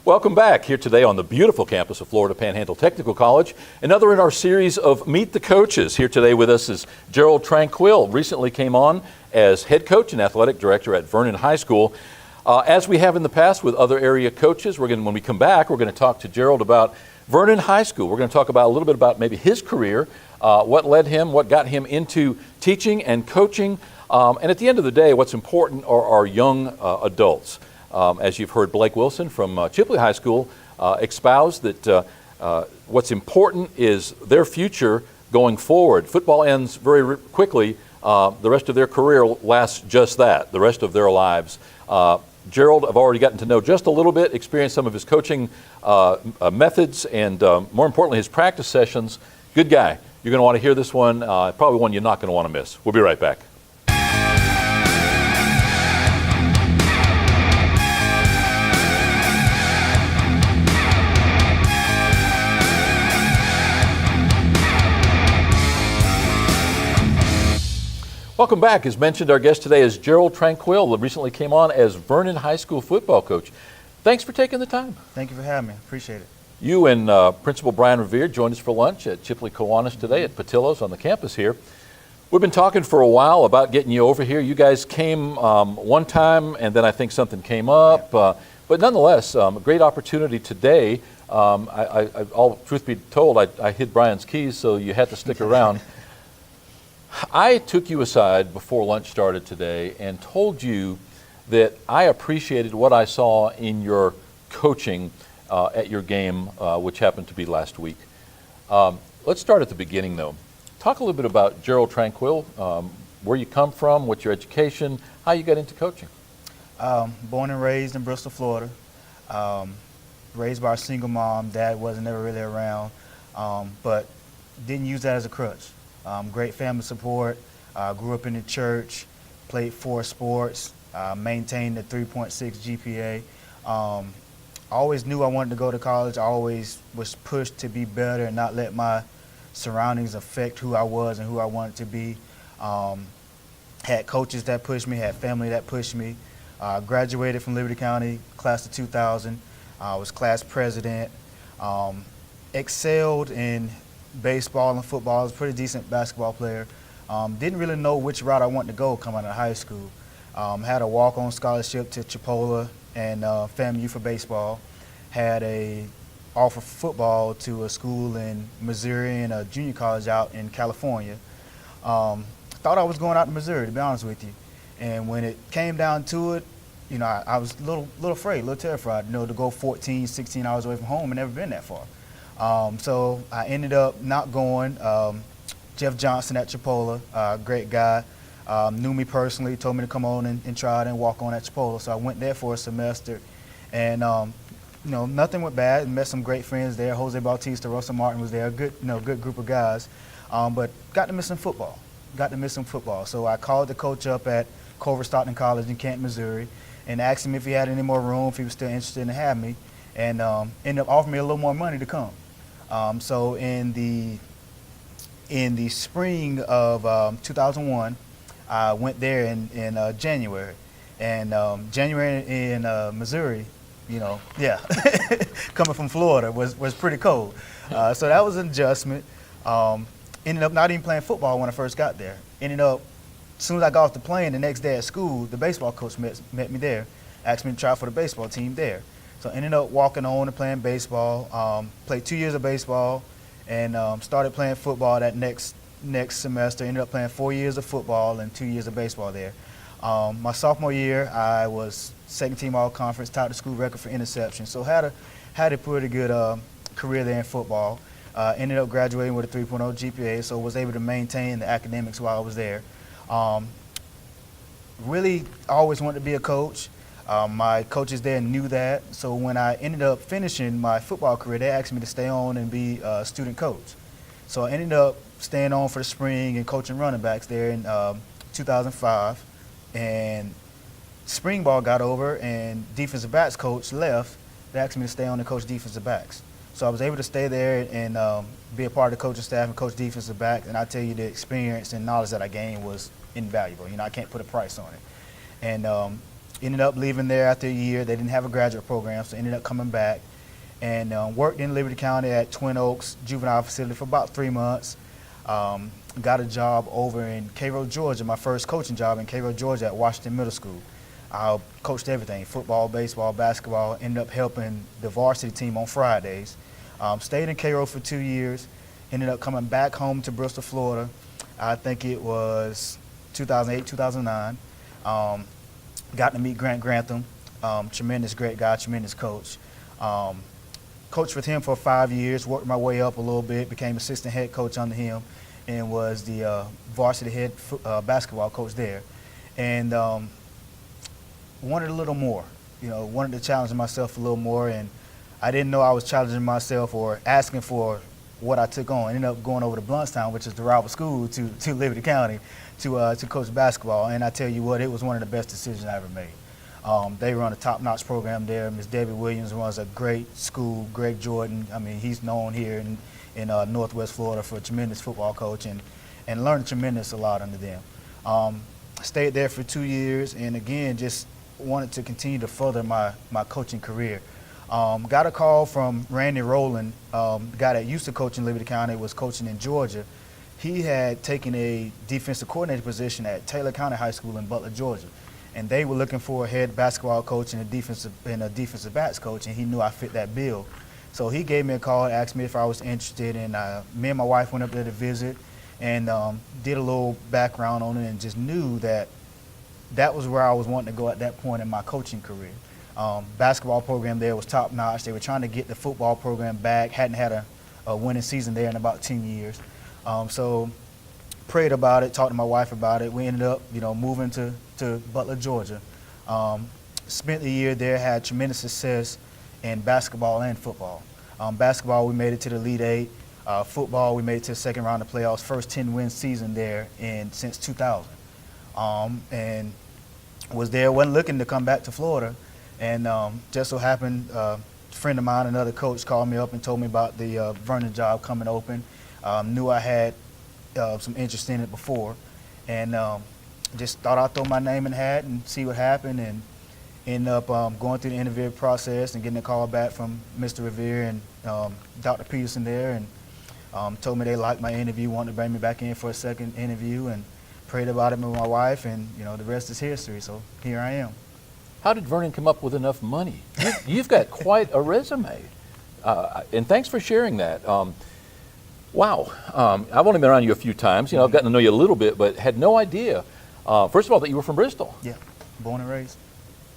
Welcome back here today on the beautiful campus of Florida Panhandle Technical College. Another in our series of Meet the Coaches. Here today with us is Gerald Tranquille. Recently came on as head coach and athletic director at Vernon High School. As we have in the past with other area coaches, when we come back, we're going to talk to Gerald about Vernon High School. We're going to talk about a little bit about maybe his career, what led him, what got him into teaching and coaching. And at the end of the day, what's important are our young adults. As you've heard Blake Wilson from Chipley High School espouse that what's important is their future going forward. Football ends very quickly. The rest of their career lasts just that, the rest of their lives. Gerald, I've already gotten to know just a little bit, experienced some of his coaching methods, and more importantly, his practice sessions. Good guy. You're going to want to hear this one, probably one you're not going to want to miss. We'll be right back. Welcome back. As mentioned, our guest today is Gerald Tranquille, who recently came on as Vernon High School football coach. Thanks for taking the time. Thank you for having me. Appreciate it. You and Principal Brian Revere joined us for lunch at Chipley Kiwanis today at Patillo's on the campus here. We've been talking for a while about getting you over here. You guys came one time, and then I think something came up. But nonetheless, a great opportunity today. All truth be told, I hid Brian's keys, so you had to stick around. I took you aside before lunch started today and told you that I appreciated what I saw in your coaching at your game, which happened to be last week. Let's start at the beginning, though. Talk a little bit about Gerald Tranquille, where you come from, what's your education, how you got into coaching. Born and raised in Bristol, Florida. Raised by a single mom. Dad wasn't never really around, but didn't use that as a crutch. Great family support, grew up in the church, played 4 sports, maintained a 3.6 GPA. Always knew I wanted to go to college. I always was pushed to be better and not let my surroundings affect who I was and who I wanted to be. Had coaches that pushed me, had family that pushed me. Graduated from Liberty County, class of 2000. Was class president. Excelled in baseball and football. I was a pretty decent basketball player. Didn't really know which route I wanted to go coming out of high school. Had a walk-on scholarship to Chipley and FAMU for baseball. Had a offer for football to a school in Missouri and a junior college out in California. Thought I was going out to Missouri, to be honest with you. And when it came down to it, you know, I was a little afraid, a little terrified, you know, to go 14, 16 hours away from home and never been that far. So I ended up not going. Jeff Johnson at Chipola, great guy, knew me personally, told me to come on and try it and walk on at Chipola. So I went there for a semester, and you know, nothing went bad. Met some great friends there. Jose Bautista, Russell Martin was there. Good group of guys. But got to miss some football. So I called the coach up at Culver Stockton College in Canton, Missouri, and asked him if he had any more room, if he was still interested in having me, and ended up offering me a little more money to come. So in the spring of 2001, I went there in January, and January in Missouri, you know, yeah, coming from Florida was pretty cold. So that was an adjustment. Ended up not even playing football when I first got there. Ended up, as soon as I got off the plane the next day at school, the baseball coach met me there, asked me to try for the baseball team there. So I ended up walking on and playing baseball. Played 2 years of baseball, and started playing football that next semester. Ended up playing 4 years of football and 2 years of baseball there. My sophomore year, I was second team all conference, tied the school record for interception. So had a pretty good career there in football. Ended up graduating with a 3.0 GPA, so was able to maintain the academics while I was there. Really always wanted to be a coach. My coaches there knew that, so when I ended up finishing my football career, they asked me to stay on and be a student coach. So I ended up staying on for the spring and coaching running backs there in 2005. And spring ball got over and defensive backs coach left. They asked me to stay on and coach defensive backs. So I was able to stay there and be a part of the coaching staff and coach defensive backs. And I tell you, the experience and knowledge that I gained was invaluable. You know, I can't put a price on it. And Ended up leaving there after a year. They didn't have a graduate program, so ended up coming back and worked in Liberty County at Twin Oaks Juvenile Facility for about 3 months. Got a job over in Cairo, Georgia, my first coaching job in Cairo, Georgia at Washington Middle School. I coached everything, football, baseball, basketball, ended up helping the varsity team on Fridays. Stayed in Cairo for 2 years, ended up coming back home to Bristol, Florida. I think it was 2008, 2009. Got to meet Grant Grantham, tremendous great guy, tremendous coach. Coached with him for 5 years, worked my way up a little bit, became assistant head coach under him, and was the varsity head basketball coach there. And wanted a little more, wanted to challenge myself a little more, and I didn't know I was challenging myself or asking for what I took on. I ended up going over to Bluntstown, which is the rival school to Liberty County, to coach basketball. And I tell you what, it was one of the best decisions I ever made. They run a top-notch program there. Ms. Debbie Williams runs a great school. Greg Jordan, I mean, he's known here in Northwest Florida for a tremendous football coach, and learned tremendous a lot under them. Stayed there for 2 years, and again, just wanted to continue to further my coaching career. Got a call from Randy Rowland, the guy that used to coach in Liberty County, was coaching in Georgia. He had taken a defensive coordinator position at Taylor County High School in Butler, Georgia. And they were looking for a head basketball coach and a defensive backs coach, and he knew I fit that bill. So he gave me a call, asked me if I was interested, and me and my wife went up there to visit and did a little background on it, and just knew that was where I was wanting to go at that point in my coaching career. Basketball program there was top notch. They were trying to get the football program back, hadn't had a winning season there in about 10 years. So prayed about it, talked to my wife about it. We ended up, moving to Butler, Georgia. Spent the year there, had tremendous success in basketball and football. Basketball, we made it to the Elite Eight. Football, we made it to the second round of playoffs, first 10-win season there since 2000. And was there, wasn't looking to come back to Florida. And just so happened, a friend of mine, another coach, called me up and told me about the Vernon job coming open. Knew I had some interest in it before, and just thought I'd throw my name in the hat and see what happened, and ended up going through the interview process and getting a call back from Mr. Revere and Dr. Peterson there, and told me they liked my interview, wanted to bring me back in for a second interview, and prayed about it with my wife, and the rest is history. So here I am. How did Vernon come up with enough money? You've got quite a resume, and thanks for sharing that. Wow, I've only been around you a few times. I've gotten to know you a little bit, but had no idea. First of all, that you were from Bristol. Yeah, born and raised.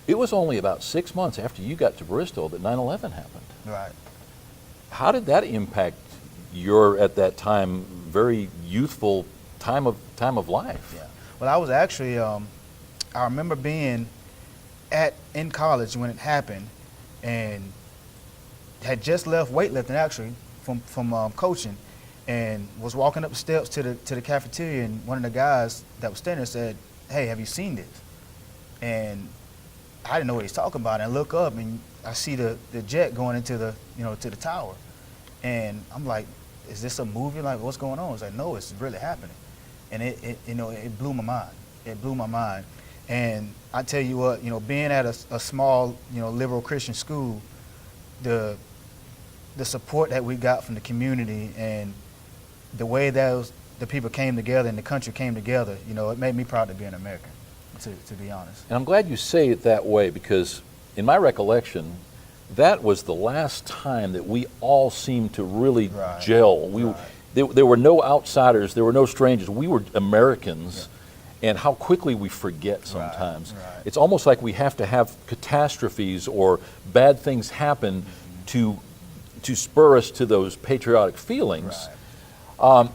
It was only about 6 months after you got to Bristol that 9/11 happened. Right. How did that impact your, at that time, very youthful time of life? Yeah. Well, I was actually, I remember being in college when it happened, and had just left weightlifting actually from coaching, and was walking up the steps to the cafeteria, and one of the guys that was standing there said, "Hey, have you seen this?" And I didn't know what he's talking about, and I look up and I see the jet going into the to the tower, and I'm like, "Is this a movie? Like, what's going on?" It's like, "No, it's really happening," and it blew my mind. It blew my mind. And I tell you what, being at a small, liberal Christian school, the support that we got from the community and the way that the people came together and the country came together, it made me proud to be an American, to be honest. And I'm glad you say it that way, because in my recollection, that was the last time that we all seemed to really gel. There were no outsiders, there were no strangers. We were Americans. Yeah. And how quickly we forget sometimes. Right. It's almost like we have to have catastrophes or bad things happen to spur us to those patriotic feelings. Right.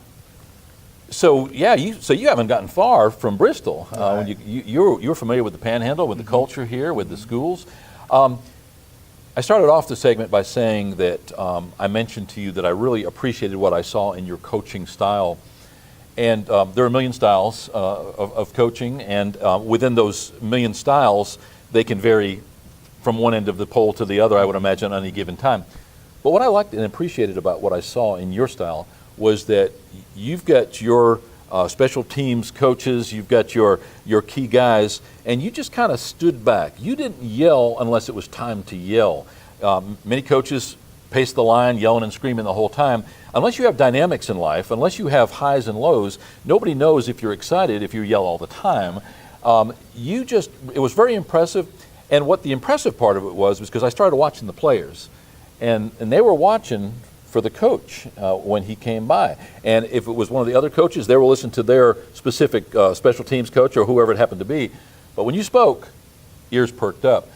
So you haven't gotten far from Bristol. When you're familiar with the Panhandle, with the culture here, with the schools. I started off the segment by saying that I mentioned to you that I really appreciated what I saw in your coaching style. And there are a million styles of coaching, and within those million styles, they can vary from one end of the pole to the other, I would imagine, on any given time. But what I liked and appreciated about what I saw in your style was that you've got your special teams coaches, you've got your key guys, and you just kind of stood back. You didn't yell unless it was time to yell. Many coaches pace the line, yelling and screaming the whole time. Unless you have dynamics in life, unless you have highs and lows, nobody knows if you're excited if you yell all the time. It was very impressive. And what the impressive part of it was because I started watching the players, and they were watching for the coach when he came by. And if it was one of the other coaches, they were listening to their specific special teams coach or whoever it happened to be. But when you spoke, ears perked up.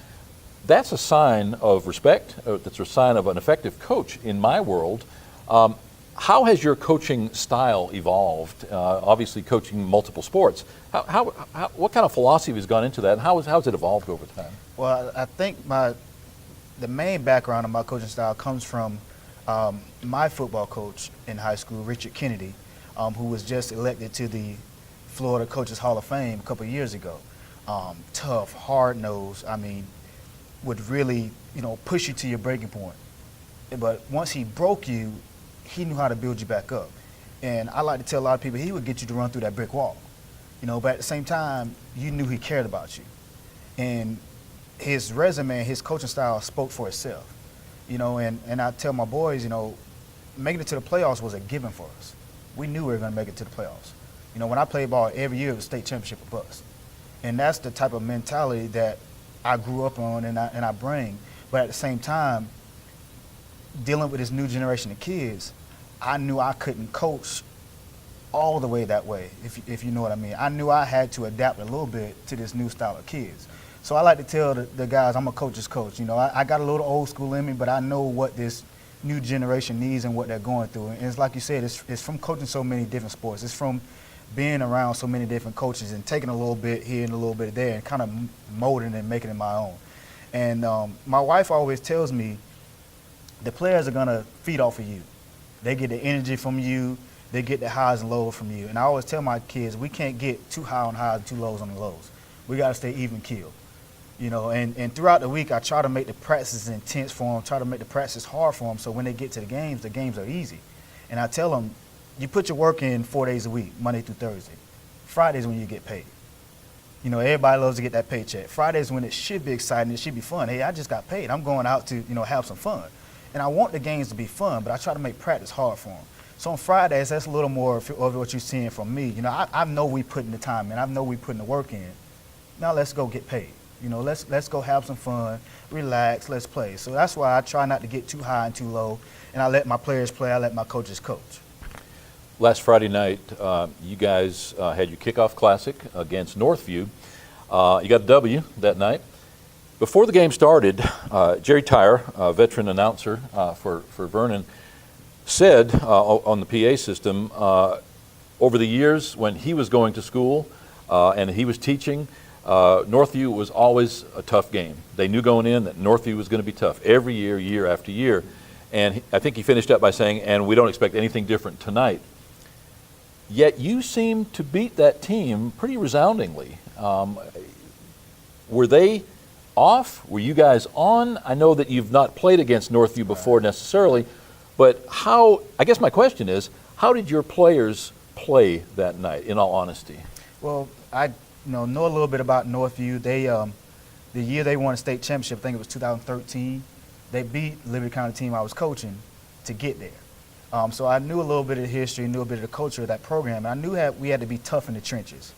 That's a sign of respect. That's a sign of an effective coach in my world. How has your coaching style evolved? Obviously, coaching multiple sports. What kind of philosophy has gone into that, and how has it evolved over time? Well, I think the main background of my coaching style comes from my football coach in high school, Richard Kennedy, who was just elected to the Florida Coaches Hall of Fame a couple of years ago. Tough, hard-nosed. I mean, would really, push you to your breaking point. But once he broke you, he knew how to build you back up. And I like to tell a lot of people he would get you to run through that brick wall. But at the same time, you knew he cared about you. And his resume, his coaching style spoke for itself. And I tell my boys, making it to the playoffs was a given for us. We knew we were going to make it to the playoffs. When I played ball every year, it was state championship or bust. And that's the type of mentality that I grew up on and I bring. But at the same time, dealing with this new generation of kids, I knew I couldn't coach all the way that way, if you know what I mean. I knew I had to adapt a little bit to this new style of kids. So I like to tell the guys, I'm a coach's coach. I got a little old school in me, but I know what this new generation needs and what they're going through. And it's like you said, it's from coaching so many different sports. It's from being around so many different coaches and taking a little bit here and a little bit there and kind of molding it and making it my own. And my wife always tells me the players are going to feed off of you. They get the energy from you. They get the highs and lows from you. And I always tell my kids, we can't get too high on highs and too lows on the lows. We got to stay even keel. And throughout the week, I try to make the practices intense for them, try to make the practices hard for them, so when they get to the games are easy. And I tell them, you put your work in 4 days a week, Monday through Thursday. Friday's when you get paid. Everybody loves to get that paycheck. Friday's when it should be exciting, it should be fun. Hey, I just got paid. I'm going out to, have some fun. And I want the games to be fun, but I try to make practice hard for them. So on Fridays, that's a little more of what you're seeing from me. I know we putting the time in. I know we putting the work in. Now let's go get paid. Let's go have some fun, relax, let's play. So that's why I try not to get too high and too low, and I let my players play, I let my coaches coach. Last Friday night, you guys had your kickoff classic against Northview. You got a W that night. Before the game started, Jerry Tyre, a veteran announcer for Vernon, said on the PA system, over the years when he was going to school and he was teaching, Northview was always a tough game. They knew going in that Northview was going to be tough every year, year after year. And I think he finished up by saying, and we don't expect anything different tonight. Yet you seem to beat that team pretty resoundingly. Were they off? Were you guys on? I know that you've not played against Northview before necessarily, but I guess my question is, how did your players play that night, in all honesty? Well, I know a little bit about Northview. They, the year they won a state championship, I think it was 2013, they beat Liberty County team I was coaching to get there. So I knew a little bit of the history, knew a bit of the culture of that program, and I knew we had to be tough in the trenches.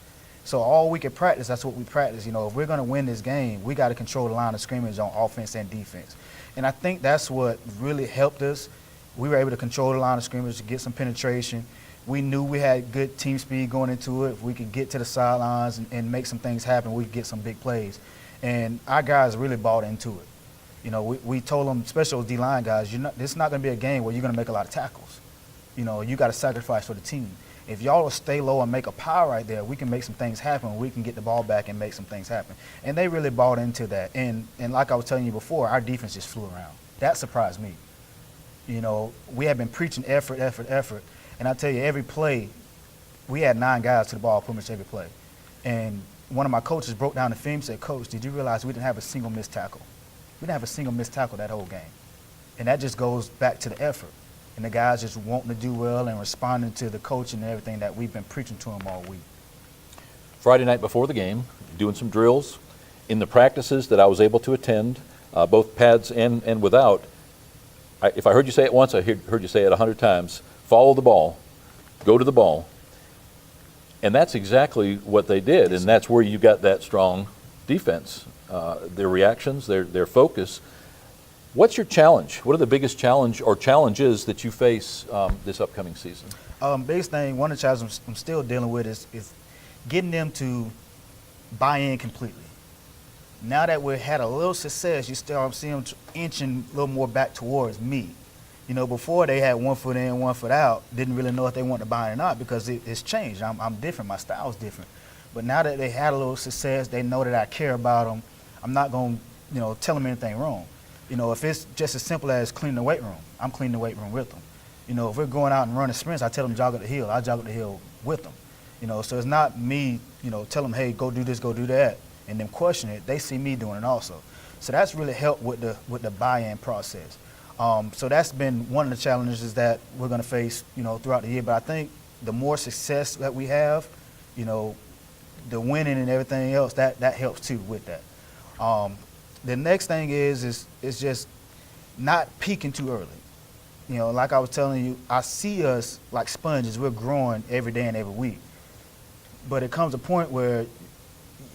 So all week at practice, that's what we practice. If we're going to win this game, we got to control the line of scrimmage on offense and defense. And I think that's what really helped us. We were able to control the line of scrimmage, to get some penetration. We knew we had good team speed going into it. If we could get to the sidelines and make some things happen, we could get some big plays. And our guys really bought into it. We told them, especially those D-line guys, this is not going to be a game where you're going to make a lot of tackles. You got to sacrifice for the team. If y'all will stay low and make a pile right there, we can make some things happen. We can get the ball back and make some things happen. And they really bought into that. And like I was telling you before, our defense just flew around. That surprised me. We had been preaching effort. And I tell you, every play, we had 9 guys to the ball pretty much every play. And one of my coaches broke down the film and said, Coach, did you realize we didn't have a single missed tackle? We didn't have a single missed tackle that whole game. And that just goes back to the effort. and the guys just wanting to do well and responding to the coaching and everything that we've been preaching to them all week. Friday night before the game, doing some drills. In the practices that I was able to attend, both pads and without, if I heard you say it once, I heard you say it 100 times. Follow the ball, go to the ball. And that's exactly what they did, and that's where you got that strong defense. Their reactions, their focus. What's your challenge? What are the biggest challenge or challenges that you face this upcoming season? Biggest thing, one of the challenges I'm still dealing with is getting them to buy in completely. Now that we've had a little success, you start seeing them inching a little more back towards me. You know, before they had 1 foot in, 1 foot out, didn't really know if they wanted to buy it or not because it's changed. I'm different. My style's different. But now that they had a little success, they know that I care about them. I'm not going to, tell them anything wrong. You know, if it's just as simple as cleaning the weight room, I'm cleaning the weight room with them. You know, if we're going out and running sprints, I tell them jog up the hill. I jog up the hill with them. You know, so it's not me, tell them, hey, go do this, go do that, and them question it. They see me doing it also. So that's really helped with the buy-in process. So that's been one of the challenges that we're going to face, throughout the year. But I think the more success that we have, the winning and everything else, that helps too with that. The next thing is just not peaking too early. Like I was telling you, I see us like sponges. We're growing every day and every week. But it comes a point where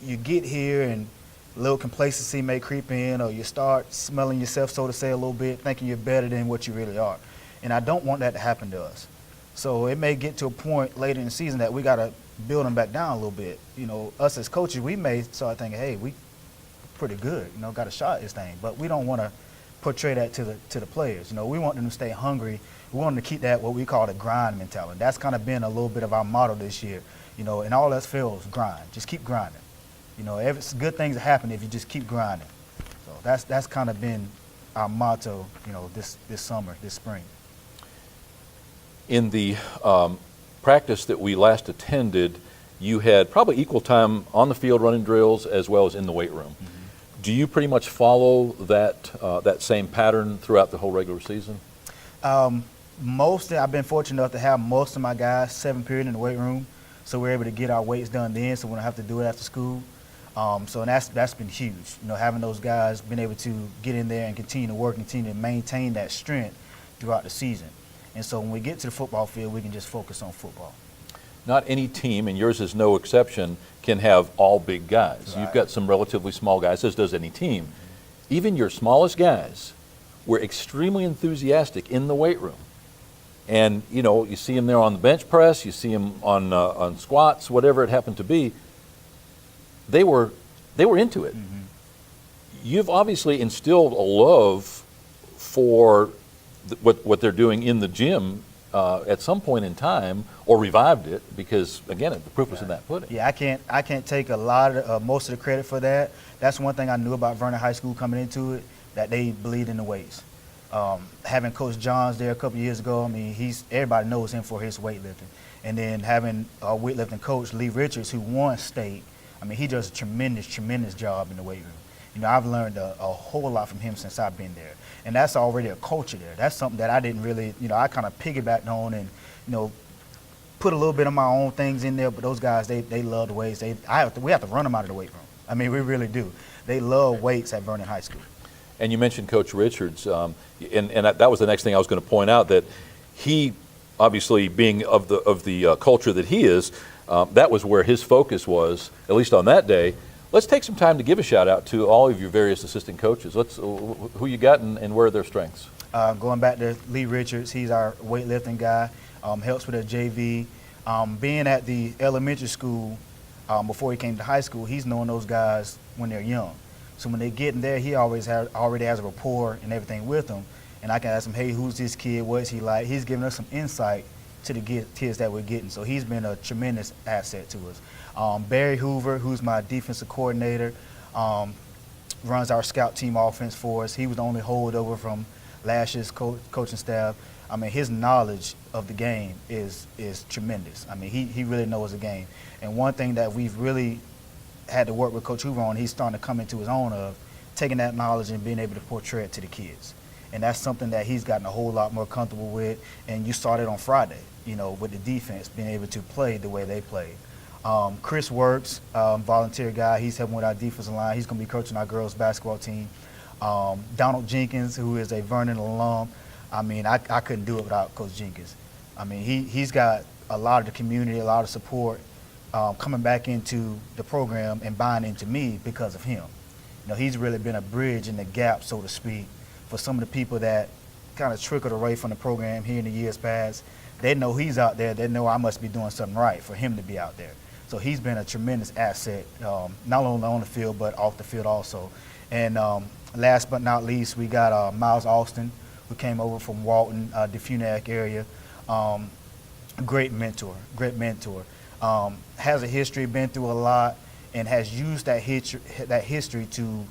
you get here and a little complacency may creep in, or you start smelling yourself, so to say, a little bit, thinking you're better than what you really are. And I don't want that to happen to us. So it may get to a point later in the season that we got to build them back down a little bit. Us as coaches, we may start thinking, hey, we pretty good, got a shot at this thing. But we don't want to portray that to the players. We want them to stay hungry. We want them to keep that, what we call the grind mentality. That's kind of been a little bit of our motto this year. And all else fails, grind. Just keep grinding. Good things happen if you just keep grinding. So that's kind of been our motto, this summer, this spring. In the practice that we last attended, you had probably equal time on the field running drills as well as in the weight room. Mm-hmm. Do you pretty much follow that same pattern throughout the whole regular season? I've been fortunate enough to have most of my guys 7 period in the weight room, so we're able to get our weights done then, so we don't have to do it after school. So that's been huge, having those guys been able to get in there and continue to work, continue to maintain that strength throughout the season. And so when we get to the football field, we can just focus on football. Not any team, and yours is no exception, can have all big guys. Right. You've got some relatively small guys, as does any team. Even your smallest guys were extremely enthusiastic in the weight room. And, you see them there on the bench press, you see them on squats, whatever it happened to be. They were into it. Mm-hmm. You've obviously instilled a love for what they're doing in the gym at some point in time, or revived it, because again, the proof was in that pudding. Yeah, I can't take a lot of most of the credit for that. That's one thing I knew about Vernon High School coming into it, that they believed in the weights. Having Coach Johns there a couple years ago, everybody knows him for his weightlifting. And then having a weightlifting coach, Lee Richards, who won state, he does a tremendous job in the weight room. I've learned a whole lot from him since I've been there. And that's already a culture there. That's something that I didn't really, I kind of piggybacked on and, put a little bit of my own things in there. But those guys, they love the weights. We have to run them out of the weight room. We really do. They love weights at Vernon High School. And you mentioned Coach Richards, and that was the next thing I was going to point out, that he, obviously being of the culture that he is, that was where his focus was, at least on that day. Let's take some time to give a shout out to all of your various assistant coaches. Who you got and where are their strengths? Going back to Lee Richards, he's our weightlifting guy, helps with the JV. Being at the elementary school before he came to high school, he's known those guys when they're young. So when they get in there, he already has a rapport and everything with them. And I can ask him, hey, who's this kid? What's he like? He's giving us some insight to the kids that we're getting. So he's been a tremendous asset to us. Barry Hoover, who's my defensive coordinator, runs our scout team offense for us. He was the only holdover from last year's coaching staff. His knowledge of the game is tremendous. He really knows the game. And one thing that we've really had to work with Coach Hoover on, he's starting to come into his own of taking that knowledge and being able to portray it to the kids. And that's something that he's gotten a whole lot more comfortable with. And you saw that on Friday, with the defense being able to play the way they played. Chris Works, volunteer guy, he's helping with our defensive line. He's going to be coaching our girls basketball team. Donald Jenkins, who is a Vernon alum. I mean, I couldn't do it without Coach Jenkins. I mean, he's got a lot of the community, a lot of support coming back into the program and buying into me because of him. He's really been a bridge in the gap, so to speak, for some of the people that kind of trickled away from the program here in the years past. They know he's out there. They know I must be doing something right for him to be out there. So he's been a tremendous asset, not only on the field, but off the field also. And last but not least, we got Miles Austin, who came over from Walton, the Funac area. Great mentor. Has a history, been through a lot, and has used that history to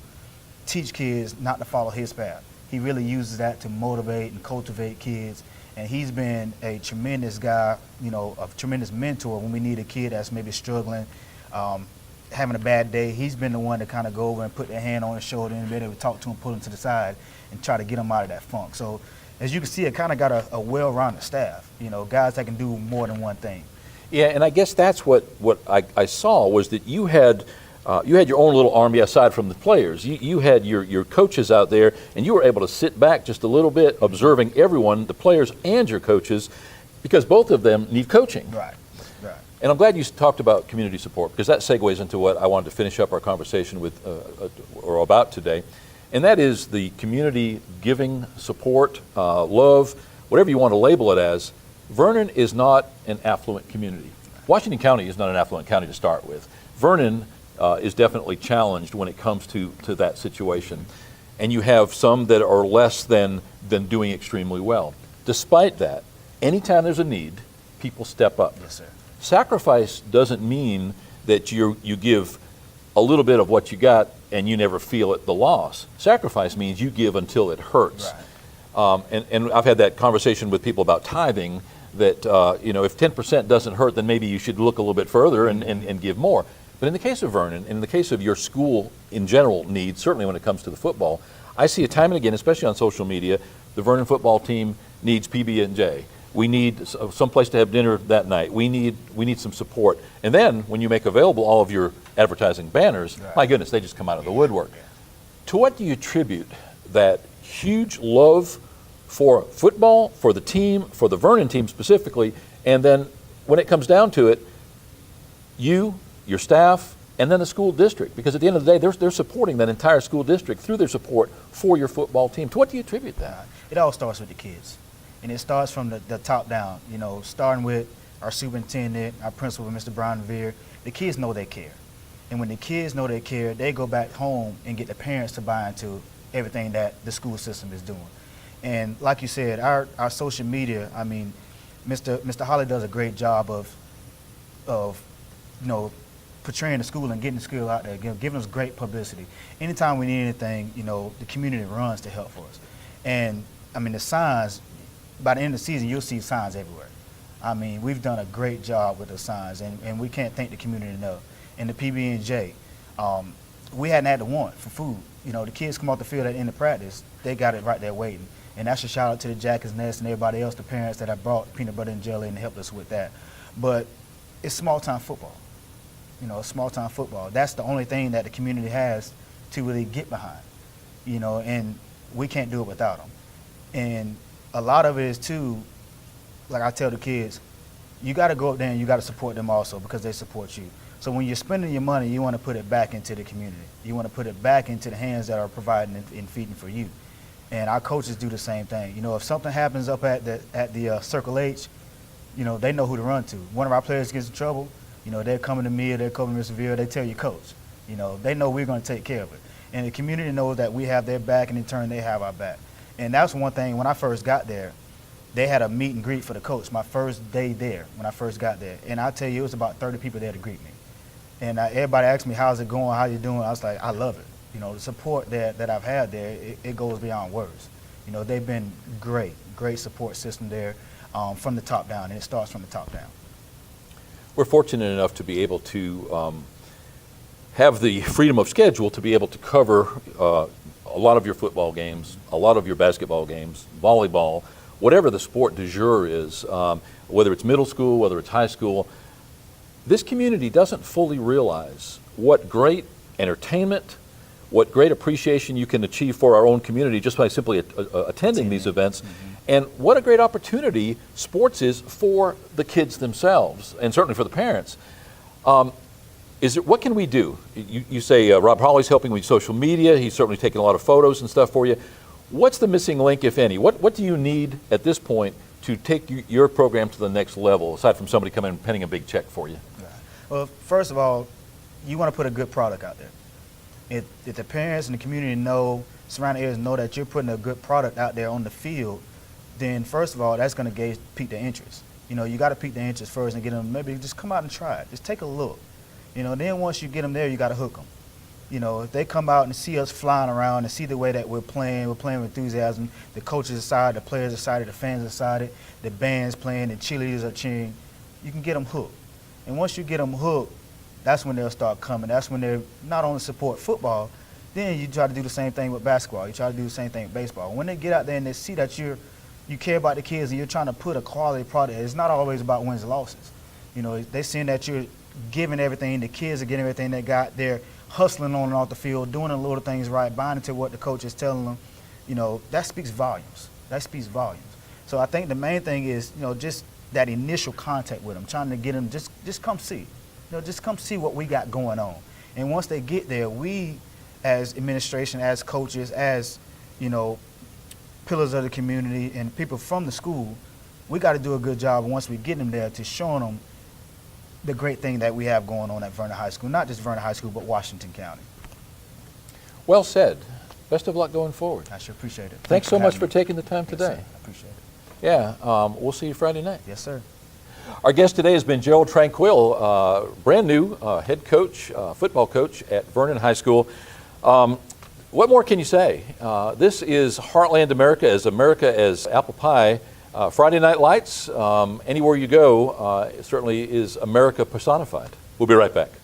teach kids not to follow his path. He really uses that to motivate and cultivate kids. And he's been a tremendous guy, a tremendous mentor when we need a kid that's maybe struggling, having a bad day. He's been the one to kind of go over and put their hand on his shoulder and be able to talk to him, pull him to the side, and try to get him out of that funk. So as you can see, it kind of got a well-rounded staff, guys that can do more than one thing. Yeah, and I guess that's what I saw was that you had your own little army aside from the players. You had your coaches out there, and you were able to sit back just a little bit, observing everyone, the players and your coaches, because both of them need coaching. Right. And I'm glad you talked about community support, because that segues into what I wanted to finish up our conversation with or about today, and that is the community giving support, love, whatever you want to label it as. Vernon is not an affluent community. Washington County is not an affluent county to start with. Vernon is definitely challenged when it comes to that situation. And you have some that are less than doing extremely well. Despite that, anytime there's a need, people step up. Yes, sir. Sacrifice doesn't mean that you give a little bit of what you got and you never feel it, the loss. Sacrifice means you give until it hurts. Right. And I've had that conversation with people about tithing, that if 10% doesn't hurt, then maybe you should look a little bit further and give more. But in the case of Vernon, in the case of your school in general needs, certainly when it comes to the football, I see it time and again, especially on social media, the Vernon football team needs PB&J. We need some place to have dinner that night. We need some support. And then when you make available all of your advertising banners, right. My goodness, they just come out of the woodwork. Yeah. To what do you attribute that huge love for football, for the team, for the Vernon team specifically, and then when it comes down to it, you, your staff, and then the school district? Because at the end of the day, they're supporting that entire school district through their support for your football team. To what do you attribute that? It all starts with the kids. And it starts from the top down, starting with our superintendent, our principal, Mr. Brian Veer. The kids know they care. And when the kids know they care, they go back home and get the parents to buy into everything that the school system is doing. And like you said, our social media, I mean, Mr. Holly does a great job of portraying the school and getting the school out there, giving us great publicity. Anytime we need anything, the community runs to help for us. And I mean, the signs, by the end of the season, you'll see signs everywhere. I mean, we've done a great job with the signs, and we can't thank the community enough. And the PB&J, we hadn't had to want for food. The kids come off the field at the end of practice, they got it right there waiting. And that's a shout out to the Jackets Nest and everybody else, the parents that have brought peanut butter and jelly and helped us with that. But it's small time football. Small time football. That's the only thing that the community has to really get behind. And we can't do it without them. And a lot of it is too, like I tell the kids, you got to go up there and you got to support them also because they support you. So when you're spending your money, you want to put it back into the community. You want to put it back into the hands that are providing and feeding for you. And our coaches do the same thing. If something happens up at the Circle H, they know who to run to. One of our players gets in trouble, they're coming to me or they're coming to Mr. Veer, they tell you, coach. They know we're going to take care of it. And the community knows that we have their back, and in turn they have our back. And that's one thing, when I first got there, they had a meet and greet for the coach my first day there when I first got there. And I tell you, it was about 30 people there to greet me. And everybody asked me, how's it going, how you doing? I was like, I love it. The support that I've had there, it goes beyond words. They've been great support system there from the top down, and it starts from the top down. We're fortunate enough to be able to have the freedom of schedule to be able to cover a lot of your football games, a lot of your basketball games, volleyball, whatever the sport du jour is, whether it's middle school, whether it's high school, this community doesn't fully realize what great entertainment, what great appreciation you can achieve for our own community just by simply attending these events, and what a great opportunity sports is for the kids themselves, and certainly for the parents. What can we do? You say Rob Hawley's helping with social media. He's certainly taking a lot of photos and stuff for you. What's the missing link, if any? What do you need at this point to take your program to the next level, aside from somebody coming and penning a big check for you? Well, first of all, you want to put a good product out there. If the parents and the community surrounding areas know that you're putting a good product out there on the field, then first of all, that's going to pique their interest. You got to pique their interest first and get them, maybe just come out and try it. Just take a look. Then once you get them there, you got to hook them. If they come out and see us flying around and see the way that we're playing with enthusiasm, the coaches excited, the players excited, the fans excited, the band's playing, the cheerleaders are cheering, you can get them hooked. And once you get them hooked, that's when they'll start coming. That's when they not only support football, then you try to do the same thing with basketball. You try to do the same thing with baseball. When they get out there and they see that you care about the kids and you're trying to put a quality product, it's not always about wins and losses. They're seeing that you're giving everything, the kids are getting everything they got, they're hustling on and off the field, doing the little things right, buying into what the coach is telling them, that speaks volumes. That speaks volumes. So I think the main thing is, just that initial contact with them, trying to get them, just come see. Just come see what we got going on. And once they get there, we as administration, as coaches, as, pillars of the community and people from the school, we got to do a good job once we get them there to showing them the great thing that we have going on at Vernon High School, not just Vernon High School, but Washington County. Well said. Best of luck going forward. I sure appreciate it. Thanks so much for taking the time today. Yes, sir. I appreciate it. Yeah, we'll see you Friday night. Yes, sir. Our guest today has been Gerald Tranquille, brand new head coach, football coach at Vernon High School. What more can you say? This is Heartland America as apple pie. Friday Night Lights, anywhere you go, certainly is America personified. We'll be right back.